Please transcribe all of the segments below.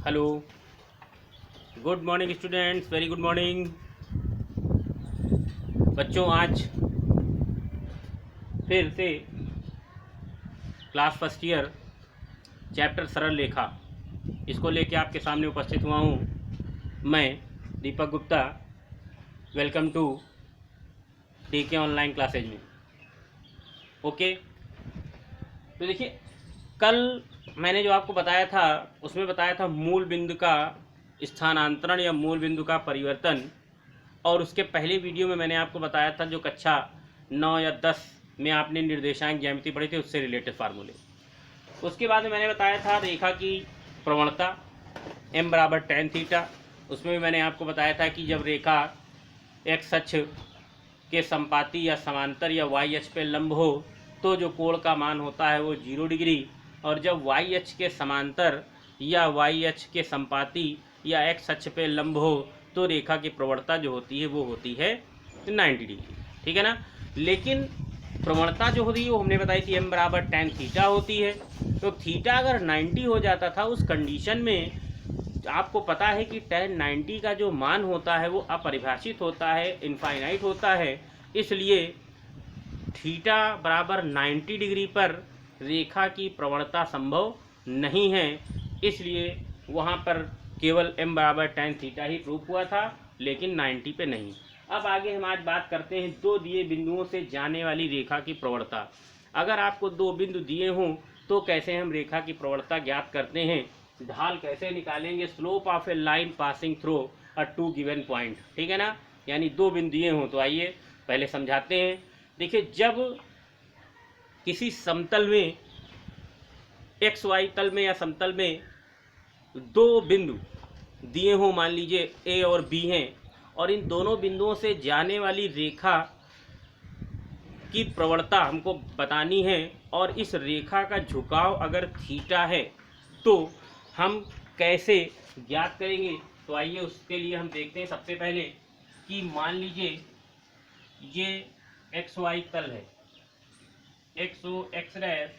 Hello, good morning students, very good morning बच्चों। आज फिर से क्लास फर्स्ट ईयर चैप्टर सरल लेखा इसको लेके आपके सामने उपस्थित हुआ हूँ। मैं Deepak Gupta. Welcome to DK online classes में। ओके, तो देखिए, कल मैंने जो आपको बताया था उसमें बताया था मूल बिंदु का स्थानांतरण या मूल बिंदु का परिवर्तन। और उसके पहले वीडियो में मैंने आपको बताया था जो कक्षा 9 या 10 में आपने निर्देशांक ज्यामिति पढ़ी थी उससे रिलेटेड फार्मूले। उसके बाद में मैंने बताया था रेखा की प्रवणता m बराबर tan थीटा। उसमें भी मैंने आपको बताया था कि जब रेखा x अक्ष के संपाती या समांतर या y अक्ष पे लंब हो तो जो कोण का मान होता है वो 0 डिग्री, और जब y अक्ष के समांतर या y अक्ष के संपाती या x अक्ष पे लंब हो तो रेखा की प्रवणता जो होती है वो होती है 90 डिग्री। ठीक है ना। लेकिन प्रवणता जो होती है वो हमने बताई थी m बराबर tan थीटा होती है। तो थीटा अगर 90 हो जाता था उस कंडीशन में आपको पता है कि tan 90 का जो मान होता है वो अपरिभाषित होता है, इनफाइनाइट होता है। इसलिए थीटा बराबर 90 डिग्री पर रेखा की प्रवणता संभव नहीं है। इसलिए वहाँ पर केवल m बराबर tan थीटा ही प्रूफ हुआ था, लेकिन 90 पे नहीं। अब आगे हम आज बात करते हैं दो दिए बिंदुओं से जाने वाली रेखा की प्रवणता। अगर आपको दो बिंदु दिए हों तो कैसे हम रेखा की प्रवणता ज्ञात करते हैं, ढाल कैसे निकालेंगे, slope of a line passing through a two given point. ठीक है ना, यानी दो बिंदु दिए हों। तो आइए पहले समझाते हैं। देखिए, जब किसी समतल में एक्स वाई तल में या समतल में दो बिंदु दिए हों, मान लीजिए ए और बी हैं, और इन दोनों बिंदुओं से जाने वाली रेखा की प्रवणता हमको बतानी है, और इस रेखा का झुकाव अगर थीटा है तो हम कैसे ज्ञात करेंगे। तो आइए उसके लिए हम देखते हैं। सबसे पहले कि मान लीजिए ये एक्स वाई तल है, एक्स ओ एक्स डैश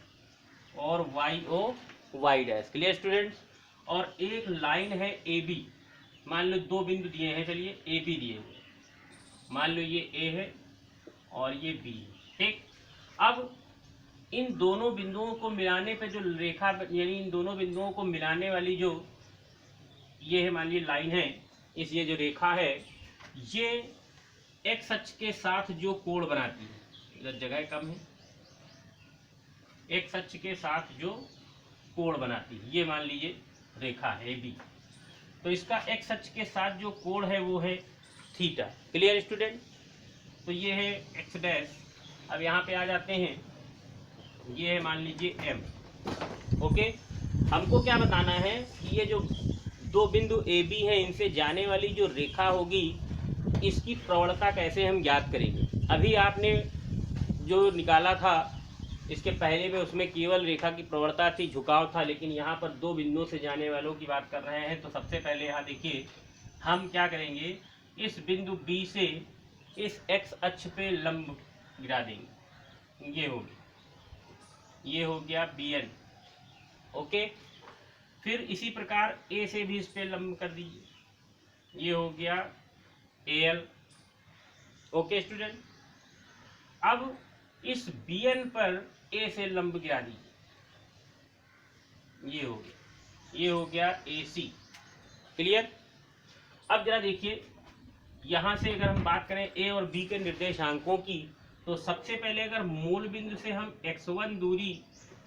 और Y O Y dash. Clear students. और एक लाइन है ए बी। मान लो दो बिंदु दिए हैं, चलिए ए बी दिए हुए, मान लो ये ए है और ये बी है। ठीक। अब इन दोनों बिंदुओं को मिलाने पे जो रेखा, यानी इन दोनों बिंदुओं को मिलाने वाली जो ये है, मान लीजिए लाइन है, इस ये जो रेखा है ये एक्स अक्ष के साथ जो कोण बनाती है, इधर जगह कम है, एक्स अक्ष के साथ जो कोण बनाती है ये मान लीजिए रेखा है बी। तो इसका एक्स अक्ष के साथ जो कोण है वो है थीटा। Clear student. तो ये है एक्स डैश। अब यहाँ पे आ जाते हैं, ये है मान लीजिए एम। ओके, हमको क्या बताना है कि ये जो दो बिंदु ए बी है इनसे जाने वाली जो रेखा होगी इसकी प्रवणता कैसे हम ज्ञात करेंगे। अभी आपने जो निकाला था इसके पहले में उसमें केवल रेखा की प्रवणता थी, झुकाव था, लेकिन यहाँ पर दो बिंदुओं से जाने वालों की बात कर रहे हैं। तो सबसे पहले यहाँ देखिए हम क्या करेंगे, इस बिंदु बी से इस एक्स अक्ष पे लंब गिरा देंगे। ये हो गया बी एन। ओके, फिर इसी प्रकार ए से भी इस पे लंब कर दीजिए, ये हो गया ए एल। Okay student. अब इस बी एन पर ए से लंब गिरा दीजिए, ये हो गया ए सी। क्लियर। अब जरा देखिए, यहाँ से अगर हम बात करें ए और बी के निर्देशांकों की, तो सबसे पहले अगर मूल बिंदु से हम x1 दूरी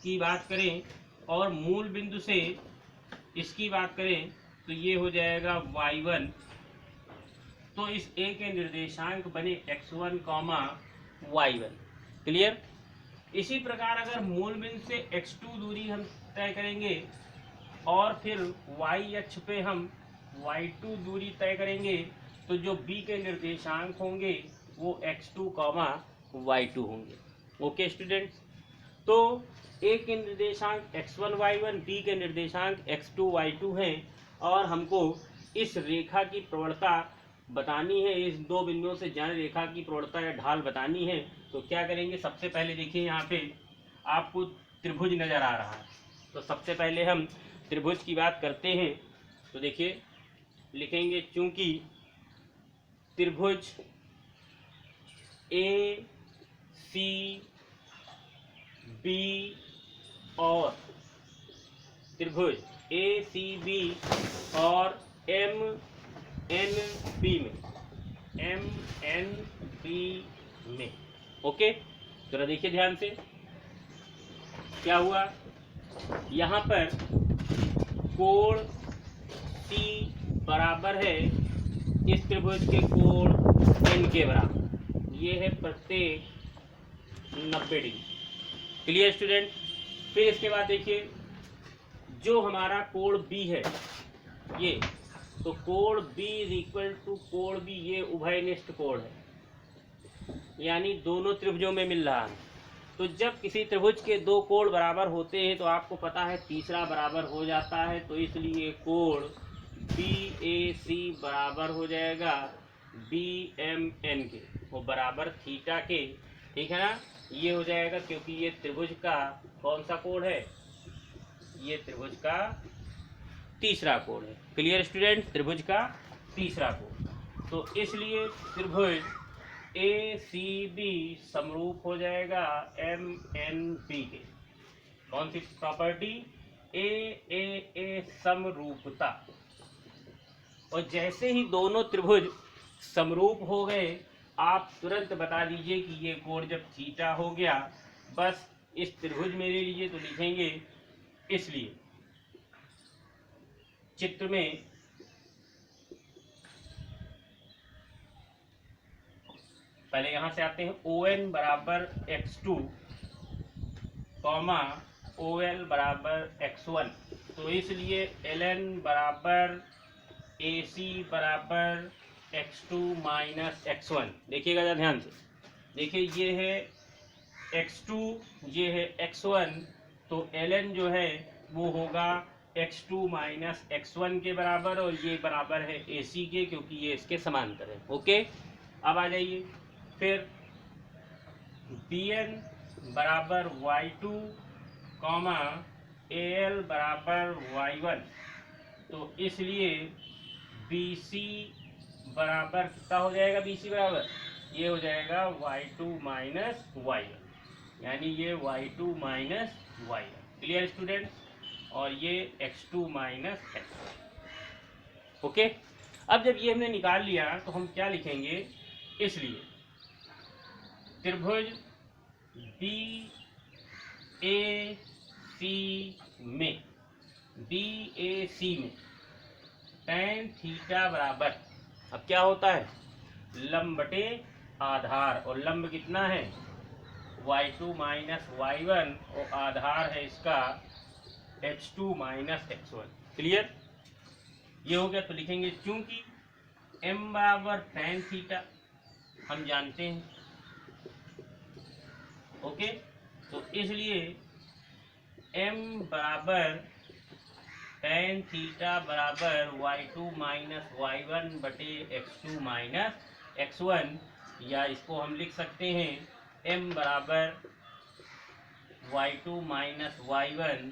की बात करें और मूल बिंदु से इसकी बात करें तो ये हो जाएगा y1। तो इस a के निर्देशांक बने x1, y1। क्लियर। इसी प्रकार अगर मूल बिंदु से x2 दूरी हम तय करेंगे और फिर y अक्ष पे हम y2 दूरी तय करेंगे तो जो b के निर्देशांक होंगे वो x2, y2 होंगे। Okay students. तो a के निर्देशांक x1, y1, b के निर्देशांक x2, y2 हैं, और हमको इस रेखा की प्रवणता बतानी है, इस दो बिंदुओं से जाने रेखा की प्रवणता या ढाल बतानी है। तो क्या करेंगे, सबसे पहले देखिए यहाँ पे आपको त्रिभुज नजर आ रहा है, तो सबसे पहले हम त्रिभुज की बात करते हैं। तो देखिए लिखेंगे चूंकि त्रिभुज ए सी बी और त्रिभुज ए सी बी और एम एन बी में ओके। जरा देखिए ध्यान से क्या हुआ, यहाँ पर कोण सी बराबर है इस त्रिभुज के कोण एन के बराबर, ये है प्रत्येक 90 डिग्री। Clear student. फिर इसके बाद देखिए जो हमारा कोण बी है ये, तो कोण बी इज इक्वल टू कोण बी, ये उभयनिष्ठ कोण है, यानी दोनों त्रिभुजों में मिल रहा है। तो जब किसी त्रिभुज के दो कोण बराबर होते हैं तो आपको पता है तीसरा बराबर हो जाता है, तो इसलिए कोण बी ए सी बराबर हो जाएगा बी एम एन के, वो बराबर थीटा के, ठीक है ना। ये हो जाएगा क्योंकि ये त्रिभुज का कौन सा कोण है, ये त्रिभुज का तीसरा कोण है। क्लियर स्टूडेंट, त्रिभुज का तीसरा कोण, तो इसलिए त्रिभुज ए सी बी समरूप हो जाएगा एम एन बी के। कौन सी प्रॉपर्टी, ए समरूपता। और जैसे ही दोनों त्रिभुज समरूप हो गए आप तुरंत बता दीजिए कि ये कोण जब थीटा हो गया, बस इस त्रिभुज में ले लीजिए तो लिखेंगे, इसलिए चित्र में पहले यहां से आते हैं, ओ एन बराबर x2 कॉमा ओ एल बराबर x1, तो इसलिए एल एन बराबर ए सी बराबर x2 माइनस x1। देखिएगा जरा ध्यान से, देखिए ये है x2 ये है x1, तो एल एन जो है वो होगा x2 माइनस x1 के बराबर, और ये बराबर है ए सी के, क्योंकि ये इसके समांतर है। ओके, अब आ जाइए फिर बी एन बराबर y2 कॉमा ए एल बराबर y1, तो इसलिए बी सी बराबर कितना हो जाएगा, बी सी बराबर ये हो जाएगा y2 माइनस y1, यानी ये y2 minus y1। Clear student, और ये x2 माइनस x1। ओके, अब जब ये हमने निकाल लिया तो हम क्या लिखेंगे, इसलिए त्रिभुज बी ए सी में tan थीटा बराबर, अब क्या होता है, लंब बटे आधार, और लंब कितना है y2 माइनस y1, और आधार है इसका x2 माइनस x1। क्लियर, ये हो गया। तो लिखेंगे चूंकि m बराबर tan थीटा हम जानते हैं, ओके, तो इसलिए m बराबर tan थीटा बराबर y2 माइनस y1 बटे x2 माइनस x1, या इसको हम लिख सकते हैं m बराबर y2 माइनस y1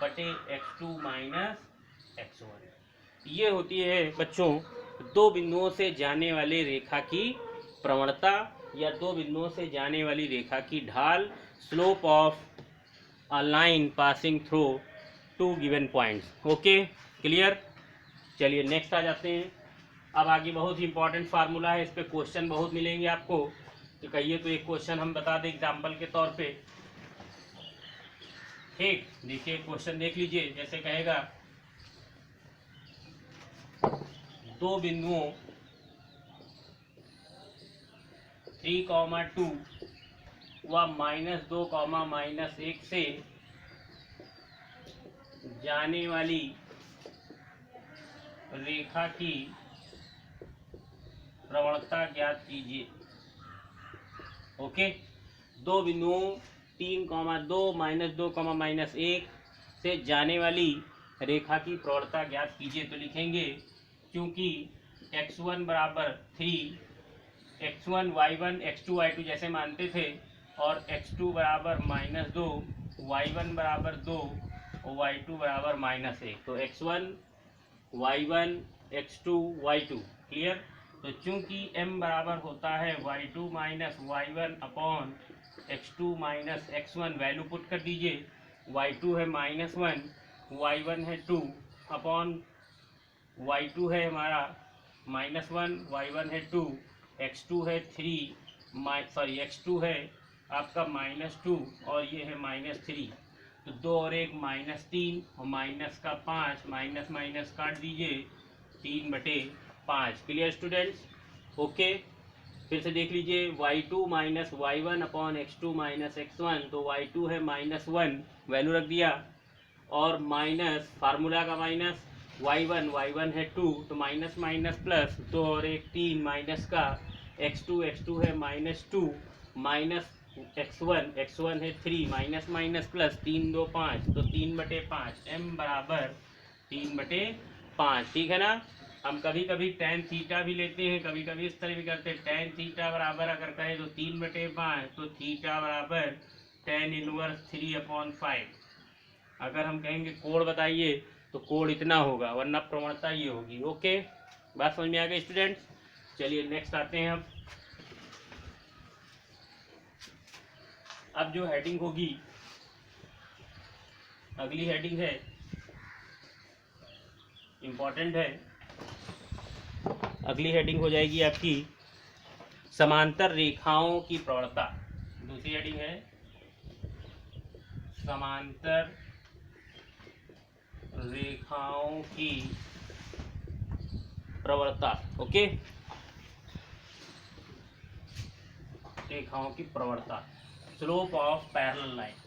बटे x2 माइनस x1। ये होती है बच्चों दो बिंदुओं से जाने वाले रेखा की प्रवणता, या दो बिंदुओं से जाने वाली रेखा की ढाल, slope of a line passing through two given points. Okay, clear. चलिए नेक्स्ट आ जाते हैं। अब आगे बहुत ही इंपॉर्टेंट फार्मूला है, इस पे क्वेश्चन बहुत मिलेंगे आपको, तो कहिए तो एक क्वेश्चन हम बता दें एग्जाम्पल के तौर पे। ठीक, देखिए क्वेश्चन देख लीजिए, जैसे कहेगा दो बिंदुओं 3,2 व -2, -1 से जाने वाली रेखा की प्रवणता ज्ञात कीजिए। ओके, दो बिंदुओं 3,2, -2, -1 से जाने वाली रेखा की प्रवणता ज्ञात कीजिए। तो लिखेंगे क्योंकि x1 बराबर 3, x1 y1 x2 y2 जैसे मानते थे, और x2 बराबर -2, y1 बराबर 2 और y2 बराबर -1, तो x1 y1 x2 y2। Clear. तो चूंकि m बराबर होता है y2 minus y1 upon x2 minus x1, value put कर दीजिए। y2 है -1, y1 है 2 अपॉन y2 है हमारा -1, y1 है 2, x2 है 3, x2 है आपका -2 और ये है -3। तो 2 और 1 -3 और माइनस का 5, माइनस माइनस काट दीजिए, 3/5। Clear students. ओके, फिर से देख लीजिए, y2 minus y1 upon x2 minus x1। तो y2 है -1, वैल्यू रख दिया, और माइनस फार्मूला का माइनस y1 है 2, तो माइनस माइनस प्लस, 2 और 1 3, माइनस का x2 है -2 माइनस x1 है 3, माइनस माइनस प्लस, 3 2 5, तो 3/5, m बराबर 3/5। ठीक है ना। हम कभी कभी tan थीटा भी लेते हैं, कभी कभी इस तरह भी करते हैं। tan थीटा बराबर अगर कहें तो 3/5, तो थीटा बराबर tan इनवर्स 3/5। अगर हम कहेंगे कोण बताइए तो कोण इतना होगा, वरना प्रवणता ये होगी। ओके, बात समझ में आ गई स्टूडेंट्स। चलिए नेक्स्ट आते हैं। अब जो हेडिंग होगी, अगली हेडिंग है, इम्पोर्टेंट है। अगली हेडिंग हो जाएगी आपकी समांतर रेखाओं की प्रवणता। दूसरी हेडिंग है समांतर रेखाओं की प्रवणता। ओके, रेखाओं की प्रवणता, स्लोप ऑफ पैरेलल लाइन।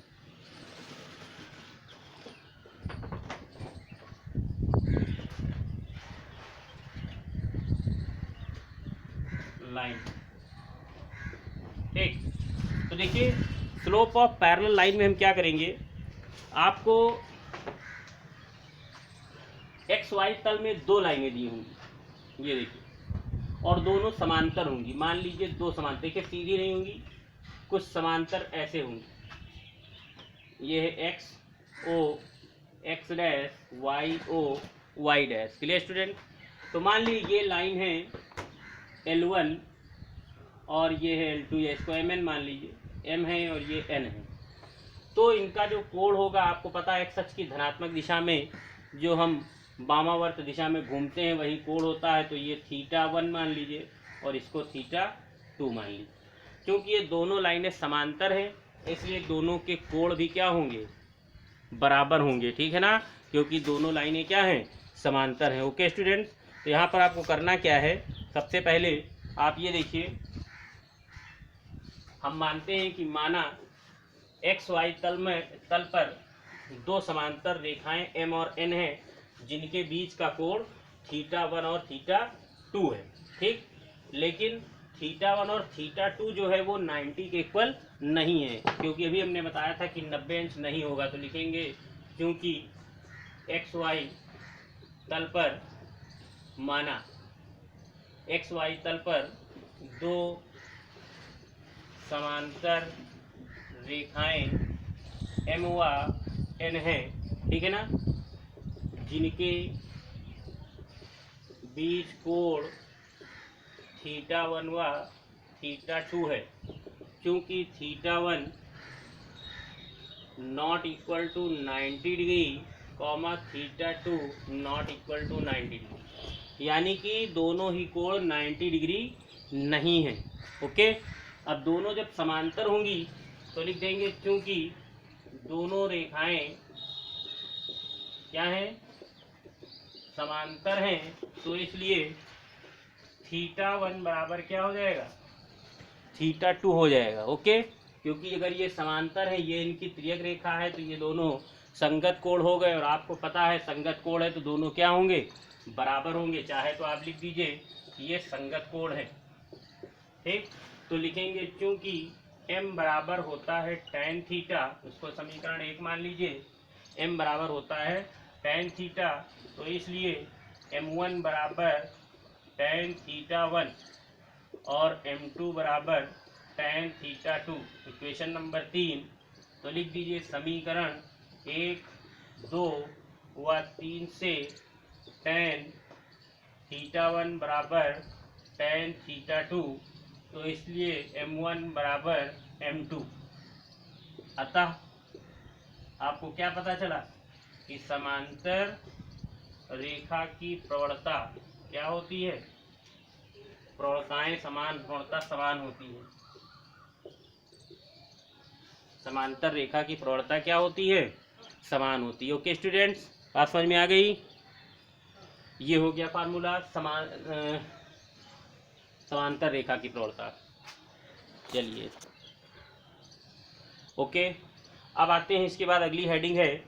ठीक, तो देखिए स्लोप ऑफ पैरेलल लाइन में हम क्या करेंगे, आपको एक्स वाई तल में दो लाइनें दी होंगी, ये देखिए, और दोनों समांतर होंगी। मान लीजिए दो समांतर, देखिए सीधी नहीं होंगी, कुछ समांतर ऐसे होंगी। ये है X O X dash, Y O Y dash. Clear student. तो मान लीजिए ये लाइन है L1 और ये है L2, या इसको MN मान लीजिए, M है और ये N है। तो इनका जो कोण होगा, आपको पता है एक्स अक्ष की धनात्मक दिशा में जो हम वामावर्त दिशा में घूमते हैं वही कोण होता है। तो ये θ1 मान लीजिए और इसको θ2 मान लीजिए। क्योंकि ये दोनों लाइनें समांतर हैं, इसलिए दोनों के कोण भी क्या होंगे, बराबर होंगे। ठीक है ना, क्योंकि दोनों लाइनें क्या हैं, समांतर हैं। Okay students. तो यहाँ पर आपको करना क्या है, सबसे पहले आप ये देखिए, हम मानते हैं कि माना एक्स वाई तल पर दो समांतर रेखाएं M और N हैं, जिनके बीच का कोण θ1 और θ2 है। ठीक, लेकिन θ1 और θ2 जो है वो 90 के इक्वल नहीं है, क्योंकि अभी हमने बताया था कि 90 अंश नहीं होगा। तो लिखेंगे क्योंकि एक्स वाई तल पर, माना एक्स वाई तल पर दो समांतर रेखाएं M व N हैं, ठीक है ना, जिनके बीच कोण θ1 व θ2 है। क्योंकि θ1 not equal to 90 degree comma θ2 not equal to 90 degree, यानी कि दोनों ही कोण 90 डिग्री नहीं है। ओके, अब दोनों जब समांतर होंगी तो लिख देंगे क्योंकि दोनों रेखाएं क्या हैं, समांतर हैं, तो इसलिए θ1 बराबर क्या हो जाएगा, θ2 हो जाएगा। ओके, क्योंकि अगर ये समांतर है, ये इनकी तिर्यक रेखा है, तो ये दोनों संगत कोण हो गए, और आपको पता है संगत कोण है तो दोनों क्या होंगे, बराबर होंगे। चाहे तो आप लिख दीजिए ये संगत कोण है। ठीक, तो लिखेंगे क्योंकि m बराबर होता है tan थीटा, उसको समीकरण 1 मान लीजिए, m बराबर होता है tan थीटा, तो इसलिए m1 बराबर tan θ1 और m2 बराबर tan θ2। इक्वेशन नंबर 3, तो लिख दीजिए समीकरण 1 2 व 3 से टेन थीटा वन बराबर टेन थीटा टू, तो इसलिए m1 बराबर m2। अतः आपको क्या पता चला कि समांतर रेखा की प्रवणता क्या होती है, प्रवणताएं समान, प्रवणता समान होती है। समांतर रेखा की प्रवणता क्या होती है, समान होती है। ओके स्टूडेंट्स, बात समझ में आ गई। ये हो गया फार्मूला समांतर रेखा की प्रवणता। चलिए ओके, अब आते हैं इसके बाद अगली हेडिंग है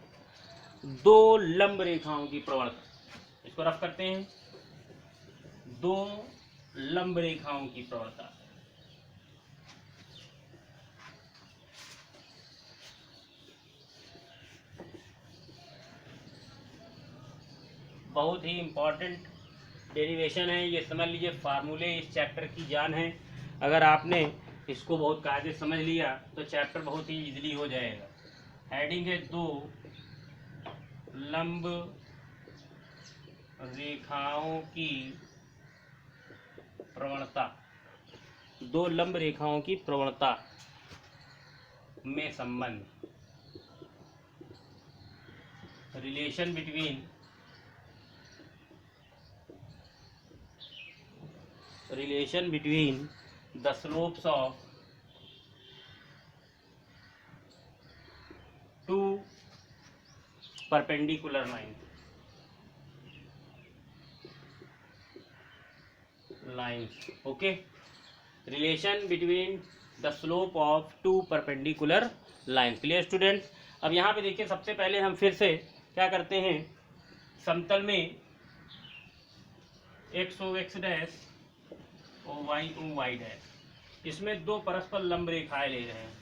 दो लंब रेखाओं की प्रवणता। इसको रफ करते हैं, दो लंब रेखाओं की प्रवणता। बहुत ही इंपॉर्टेंट डेरिवेशन है ये, समझ लीजिए फार्मूले इस चैप्टर की जान है। अगर आपने इसको बहुत कायदे समझ लिया तो चैप्टर बहुत ही इजीली हो जाएगा। हेडिंग है दो लंब रेखाओं की प्रवणता। दो लंब रेखाओं की प्रवणता में संबंध, relation between the slopes of two perpendicular lines. Okay, relation between the slope of two perpendicular lines. Clear student. अब यहाँ पे देखिए, सबसे पहले हम फिर से क्या करते हैं, समतल में x ओ x डैश और y ओ y डैश, इसमें दो परस्पर लंब रेखाएं ले रहे हैं।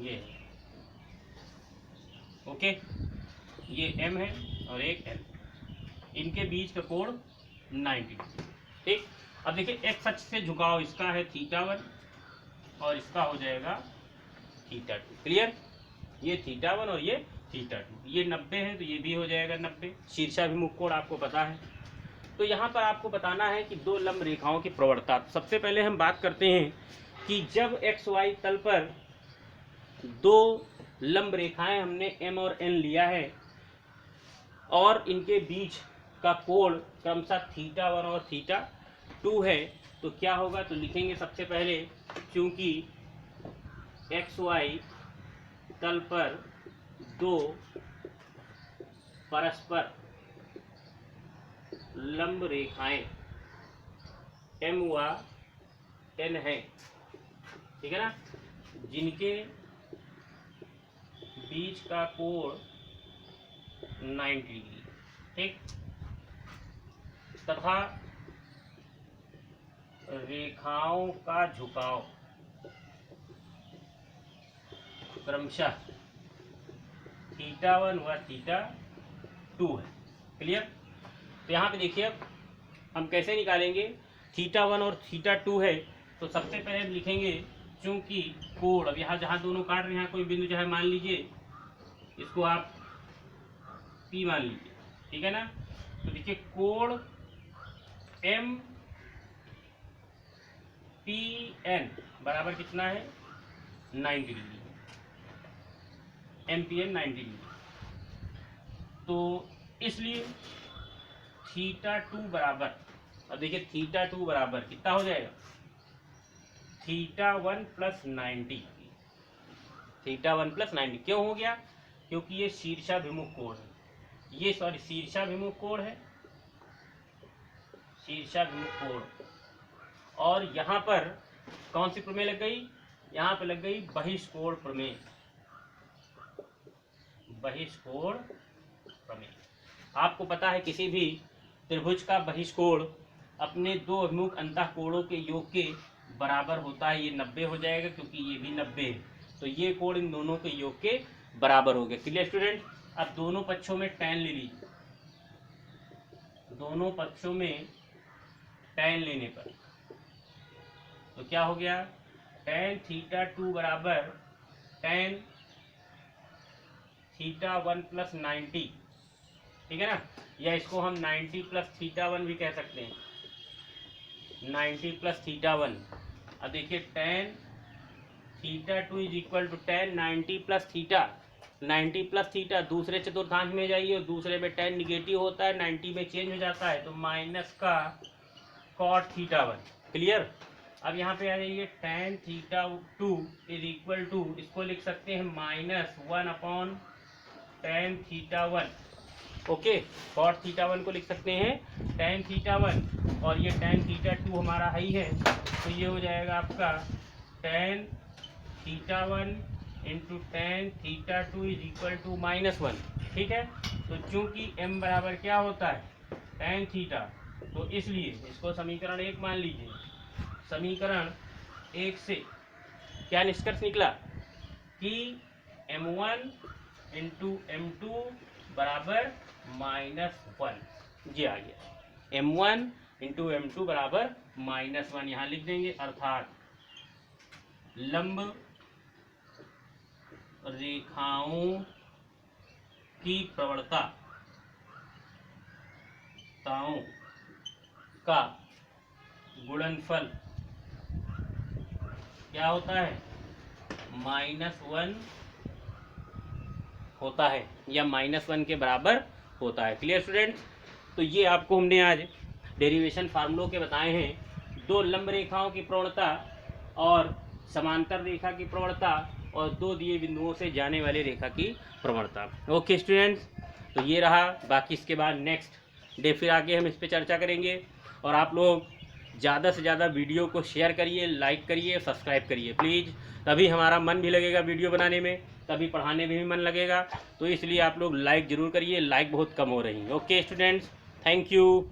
ये ओके, ये m है और एक n, इनके बीच का कोण 90। ठीक, अब देखिए x अक्ष से झुकाव इसका है थीटा वन और इसका हो जाएगा थीटा टू। क्लियर, ये थीटा वन और ये थीटा टू, ये 90 है तो ये भी हो जाएगा 90। शीर्षाभिमुख कोण आपको पता है। तो यहाँ पर आपको बताना है कि दो लंब रेखाओं की प्रवणता। सबसे पहले हम बात करते हैं कि जब एक्स वाई तल पर दो लंब रेखाएं हमने m और n लिया है और इनके बीच का कोण क्रमशः थीटा वन और थीटा टू है, तो क्या होगा, तो लिखेंगे सबसे पहले, क्योंकि एक्स वाई तल पर दो परस्पर लंब रेखाएं m व n है, ठीक है ना, जिनके बीच का कोण 90 डिग्री, ठीक, तथा रेखाओं का झुकाव क्रमशः थीटा वन व थीटा टू है। क्लियर, तो यहाँ पे देखिए अब हम कैसे निकालेंगे, थीटा वन और थीटा टू है, तो सबसे पहले हम लिखेंगे चूंकि कोण, अब यहाँ जहाँ दोनों काट रहे हैं कोई बिंदु चाहे मान लीजिए, इसको आप P मान लीजिए, ठीक है ना। तो देखिए कोण एम पी एन बराबर कितना है, 90 degree, M P N 90 degree. तो इसलिए थीटा टू बराबर, अब देखिए थीटा टू बराबर कितना हो जाएगा, theta one plus 90। Theta one plus 90 क्यों हो गया, क्योंकि ये शीर्षाभिमुख कोण है, ये शीर्षाभिमुख कोण है, शीर्षाभिमुख कोण। और यहाँ पर कौन सी प्रमेय लग गई, यहाँ पे लग गई बहिष्कोण प्रमेय, बहिष्कोण प्रमेय। आपको पता है किसी भी त्रिभुज का बहिष्कोण अपने दो अभिमुख अंतःकोणों के योग के बराबर होता है। ये 90 हो जाएगा क्योंकि ये भी 90 है, तो ये कोण इन दोनों के योग के बराबर हो गए। क्लियर स्टूडेंट, अब दोनों पक्षों में tan ले लीजिए, दोनों पक्षों में tan लेने पर तो क्या हो गया, tan थीटा टू बराबर tan थीटा वन प्लस 90, ठीक है ना। या इसको हम 90 प्लस थीटा 1 भी कह सकते हैं, 90 प्लस थीटा 1। अब देखिए tan theta 2 is equal to tan 90 plus theta, 90 plus theta दूसरे चतुर्थांश में जाइए और दूसरे में tan निगेटिव होता है, 90 में चेंज हो जाता है, तो माइनस का cot थीटा 1। क्लियर। अब यहाँ पे आ जाइए, tan theta 2 is equal to, इसको लिख सकते हैं -1 upon tan theta 1। Okay, cot theta 1 को लिख सकते हैं tan थीटा 1, और ये tan थीटा 2 हमारा हाई है, तो ये हो जाएगा आपका tan theta 1 into tan theta 2 is equal to -1। ठीक है, तो चूंकि m बराबर क्या होता है, tan थीटा, तो इसलिए इसको समीकरण 1 मान लीजिए। समीकरण 1 से क्या निष्कर्ष निकला कि m1 इंटू m2 बराबर -1। ये आ गया, m1 इंटू m2 बराबर -1, यहाँ लिख देंगे। अर्थात लंब रेखाओं की प्रवणता का गुणनफल क्या होता है, -1 होता है, या -1 के बराबर होता है। Clear students. तो ये आपको हमने आज डेरिवेशन फार्मूलों के बताए हैं, दो लंब रेखाओं की प्रवणता और समांतर रेखा की प्रवणता, और दो दिए बिंदुओं से जाने वाली रेखा की प्रवणता। ओके स्टूडेंट्स, तो ये रहा। बाकी इसके बाद नेक्स्ट डे फिर आगे हम इस पर चर्चा करेंगे। और आप लोग ज़्यादा से ज़्यादा वीडियो को शेयर करिए, लाइक करिए, सब्सक्राइब करिए प्लीज़, तभी हमारा मन भी लगेगा वीडियो बनाने में, तभी पढ़ाने में भी मन लगेगा। तो इसलिए आप लोग लाइक ज़रूर करिए, लाइक बहुत कम हो रही है। Okay students, thank you.